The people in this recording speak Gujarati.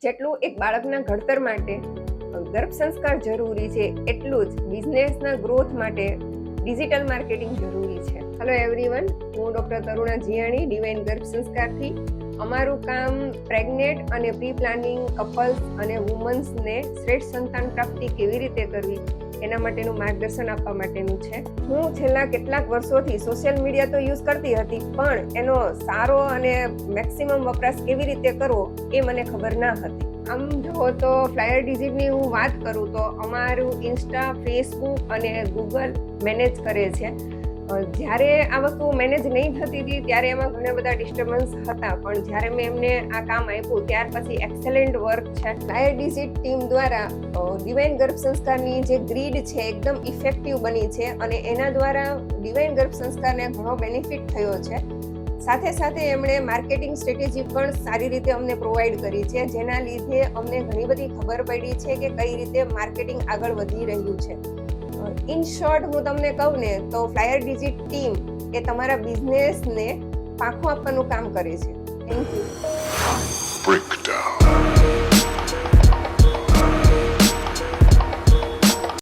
જેટલું એક બાળકના ઘડતર માટે ગર્ભ સંસ્કાર જરૂરી છે, એટલું જ બિઝનેસના ગ્રોથ માટે ડિજિટલ માર્કેટિંગ જરૂરી છે. હેલો એવરીવન, હું ડૉક્ટર તરુણા જીયાણી, ડિવાઇન ગર્ભ સંસ્કારથી. અમારું કામ પ્રેગ્નેન્ટ અને પ્રી પ્લાનિંગ કપલ્સ અને વુમન્સને શ્રેષ્ઠ સંતાન પ્રાપ્તિ કેવી રીતે કરવી એના માટેનું માર્ગદર્શન આપવા માટેનું છે. હું છેલ્લા કેટલાક વર્ષોથી સોશિયલ મીડિયા તો યુઝ કરતી હતી, પણ એનો સારો અને મેક્સિમમ વપરાશ કેવી રીતે કરવો એ મને ખબર ના હતી. આમ જો તો ફ્લાયર ડિજિટની હું વાત કરું તો અમારું ઇન્સ્ટા, ફેસબુક અને ગૂગલ મેનેજ કરે છે. જ્યારે આ વસ્તુ મેનેજ નહીં થતી હતી ત્યારે એમાં ઘણા બધા ડિસ્ટર્બન્સ હતા, પણ જ્યારે મેં એમને આ કામ આપ્યું ત્યાર પછી એક્સેલન્ટ વર્ક છે. ફ્લાયર ડિજિટ ટીમ દ્વારા ડિવાઇન ગર્ભ સંસ્કારની જે ગ્રીડ છે એકદમ ઇફેક્ટિવ બની છે અને એના દ્વારા ડિવાઇન ગર્ભ સંસ્કારને ઘણો બેનિફિટ થયો છે. સાથે સાથે એમણે માર્કેટિંગ સ્ટ્રેટેજી પણ સારી રીતે અમને પ્રોવાઈડ કરી છે, જેના લીધે અમને ઘણી બધી ખબર પડી છે કે કઈ રીતે માર્કેટિંગ આગળ વધી રહ્યું છે. ઇન શોર્ટ હું તમને કહું ને તો ફ્લાયર ડિજિટ ટીમ એ તમારા બિઝનેસને પાંખો આપવાનું કામ કરે છે. Thank you.